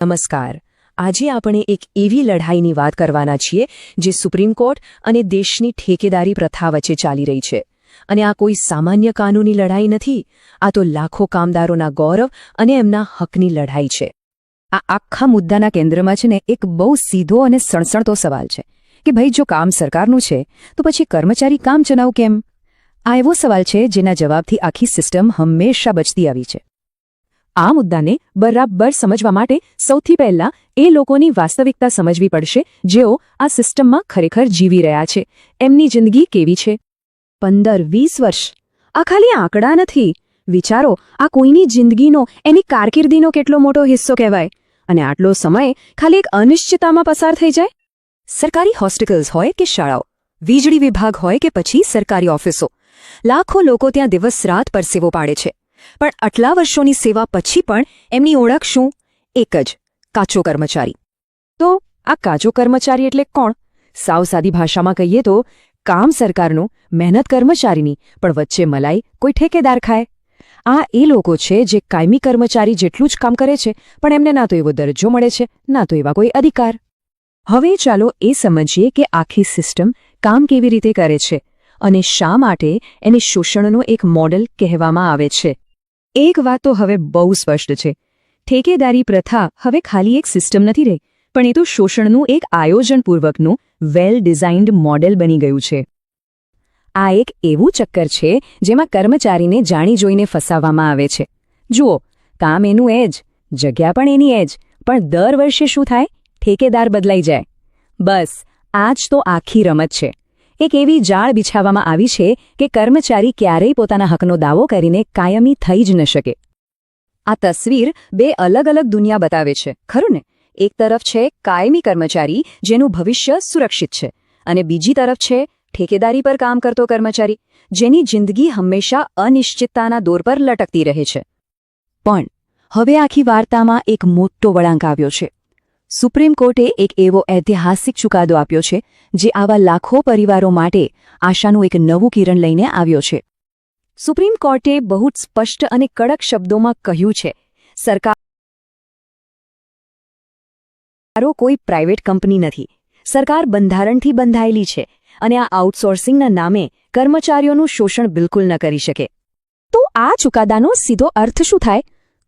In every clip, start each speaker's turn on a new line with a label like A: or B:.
A: નમસ્કાર. આજે આપણે એક એવી લડાઈની વાત કરવાના છીએ જે સુપ્રીમ કોર્ટ અને દેશની ઠેકેદારી પ્રથા વચ્ચે ચાલી રહી છે. અને આ કોઈ સામાન્ય કાનૂની લડાઈ નથી. આ તો લાખો કામદારોના ગૌરવ અને એમના હકની લડાઈ છે. આ આખા મુદ્દાના કેન્દ્રમાં છે ને એક બહુ સીધો અને સણસણતો સવાલ છે કે ભાઈ જો કામ સરકારનું છે તો પછી કર્મચારી કામ ચલાવ કેમ? આ એવો સવાલ છે જેના જવાબથી આખી સિસ્ટમ હંમેશા બચતી આવી છે. આ મુદ્દાને બરાબર સમજવા માટે સૌથી પહેલા એ લોકોની વાસ્તવિકતા સમજવી પડશે જેઓ આ સિસ્ટમમાં ખરેખર જીવી રહ્યા છે. એમની જિંદગી કેવી છે? 15-20 વર્ષ. આ ખાલી આંકડા નથી. વિચારો, આ કોઈની જિંદગીનો, એની કારકિર્દીનો કેટલો મોટો હિસ્સો કહેવાય. અને આટલો સમય ખાલી એક અનિશ્ચિતતામાં પસાર થઈ જાય. સરકારી હોસ્પિટલ્સ હોય કે શાળાઓ, વીજળી વિભાગ હોય કે પછી સરકારી ઓફિસો, લાખો લોકો ત્યાં દિવસ રાત પરસેવો પાડે છે. પણ આટલા વર્ષોની સેવા પછી પણ એમની ઓળખ શું? એક જ, કાચો કર્મચારી. તો આ કાચો કર્મચારી એટલે કોણ? સાવ સાદી ભાષામાં કહીએ તો કામ સરકારનું, મહેનત કર્મચારીની, પણ વચ્ચે મલાઈ કોઈ ઠેકેદાર ખાય. આ એ લોકો છે જે કાયમી કર્મચારી જેટલું જ કામ કરે છે પણ એમને ના તો એવો દરજ્જો મળે છે, ના તો એવા કોઈ અધિકાર. હવે ચાલો એ સમજીએ કે આખી સિસ્ટમ કામ કેવી રીતે કરે છે અને શા માટે એને શોષણનો એક મોડેલ કહેવામાં આવે છે. એક વાત તો હવે બહુ સ્પષ્ટ છે. ઠેકેદારી પ્રથા હવે ખાલી એક સિસ્ટમ નથી રહી, પણ એ તો શોષણનું એક આયોજનપૂર્વકનું વેલ ડિઝાઇન્ડ મોડેલ બની ગયું છે. આ એક એવું ચક્કર છે જેમાં કર્મચારીને જાણી જોઈને ફસાવવામાં આવે છે. જુઓ, કામ એનું એ જ, જગ્યા પણ એની એ જ, પણ દર વર્ષે શું થાય? ઠેકેદાર બદલાઈ જાય. બસ આ જ તો આખી રમત છે. એક એવી જાળ બિછાવવામાં આવી છે કે કર્મચારી ક્યારેય પોતાના હકનો દાવો કરીને કાયમી થઈ જ ન શકે. આ તસવીર બે અલગ અલગ દુનિયા બતાવે છે, ખરું ને? એક તરફ છે કાયમી કર્મચારી જેનું ભવિષ્ય સુરક્ષિત છે, અને બીજી તરફ છે ઠેકેદારી પર કામ કરતો કર્મચારી જેની જિંદગી હંમેશા અનિશ્ચિતતાના દોર પર લટકતી રહે છે. પણ હવે આખી વાર્તામાં એક મોટો વળાંક આવ્યો છે. સુપ્રીમ કોર્ટે એક એવો ઐતિહાસિક ચુકાદો આપ્યો છે જે આવા લાખો પરિવારો માટે આશાનું એક નવું કિરણ લઈને આવ્યો છે. સુપ્રીમ કોર્ટે બહુ જ સ્પષ્ટ અને કડક શબ્દોમાં કહ્યું છે, સરકારો કોઈ પ્રાઇવેટ કંપની નથી. સરકાર બંધારણથી બંધાયેલી છે અને આ આઉટસોર્સિંગના નામે કર્મચારીઓનું શોષણ બિલકુલ ન કરી શકે. તો આ ચુકાદાનો સીધો અર્થ શું થાય?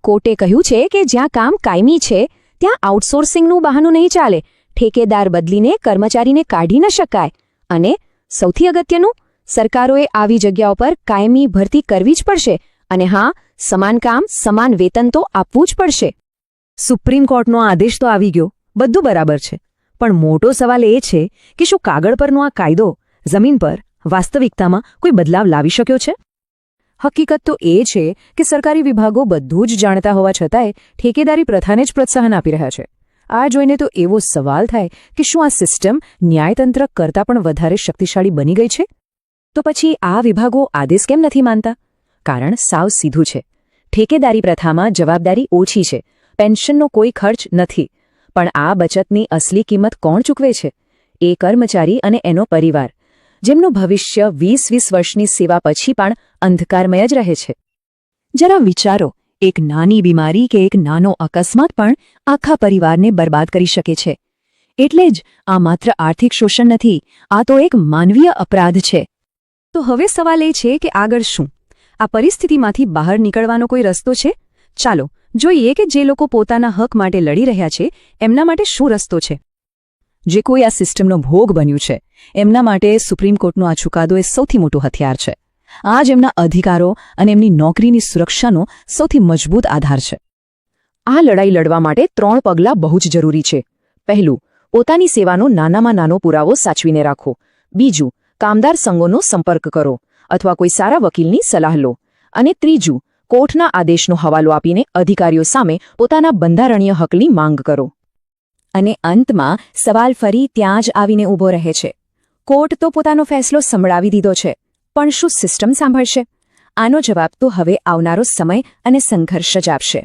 A: કોર્ટે કહ્યું છે કે જ્યાં કામ કાયમી છે ત્યાં આઉટસોર્સિંગનું બહાનું નહીં ચાલે. ઠેકેદાર બદલીને કર્મચારીને કાઢી ન શકાય. અને સૌથી અગત્યનું, સરકારોએ આવી જગ્યાઓ પર કાયમી ભરતી કરવી જ પડશે. અને હા, સમાન કામ સમાન વેતન તો આપવું જ પડશે. સુપ્રીમ કોર્ટનો આદેશ તો આવી ગયો, બધું બરાબર છે. પણ મોટો સવાલ એ છે કે શું કાગળ પરનો આ કાયદો જમીન પર, વાસ્તવિકતામાં કોઈ બદલાવ લાવી શક્યો છે? હકીકત તો એ છે કે સરકારી વિભાગો બધું જ જાણતા હોવા છતાંય ઠેકેદારી પ્રથાને જ પ્રોત્સાહન આપી રહ્યા છે. આ જોઈને તો એવો સવાલ થાય કે શું આ સિસ્ટમ ન્યાયતંત્ર કરતાં પણ વધારે શક્તિશાળી બની ગઈ છે? તો પછી આ વિભાગો આદેશ કેમ નથી માનતા? કારણ સાવ સીધું છે. ઠેકેદારી પ્રથામાં જવાબદારી ઓછી છે, પેન્શનનો કોઈ ખર્ચ નથી. પણ આ બચતની અસલી કિંમત કોણ ચૂકવે છે? એ કર્મચારી અને એનો પરિવાર, જેમનું ભવિષ્ય 20-20 વર્ષની સેવા પછી પણ અંધકારમય જ રહે છે. જરા વિચારો, એક નાની બીમારી કે એક નાનો અકસ્માત પણ આખા પરિવારને બરબાદ કરી શકે છે. એટલે જ આ માત્ર આર્થિક શોષણ નથી, આ તો એક માનવીય અપરાધ છે. તો હવે સવાલ એ છે કે આગળ શું? આ પરિસ્થિતિમાંથી બહાર નીકળવાનો કોઈ રસ્તો છે? ચાલો જોઈએ કે જે લોકો પોતાના હક માટે લડી રહ્યા છે એમના માટે શું રસ્તો છે. જે કોઈ આ સિસ્ટમનો ભોગ બન્યું છે એમના માટે સુપ્રીમ કોર્ટનો આ ચુકાદો એ સૌથી મોટું હથિયાર છે. આ જ એમના અધિકારો અને એમની નોકરીની સુરક્ષાનો સૌથી મજબૂત આધાર છે. આ લડાઈ લડવા માટે 3 પગલાં બહુ જ જરૂરી છે. પહેલું, પોતાની સેવાનો નાનામાં નાનો પુરાવો સાચવીને રાખો. બીજું, કામદાર સંઘોનો સંપર્ક કરો અથવા કોઈ સારા વકીલની સલાહ લો. અને ત્રીજું, કોર્ટના આદેશનો હવાલો આપીને અધિકારીઓ સામે પોતાના બંધારણીય હકની માંગ કરો. અને અંતમાં સવાલ ફરી ત્યાં જ આવીને ઊભો રહે છે. કોર્ટ તો પોતાનો ફેસલો સંભળાવી દીધો છે, પણ શું સિસ્ટમ સાંભળશે? આનો જવાબ તો હવે આવનારો સમય અને સંઘર્ષ જ આપશે.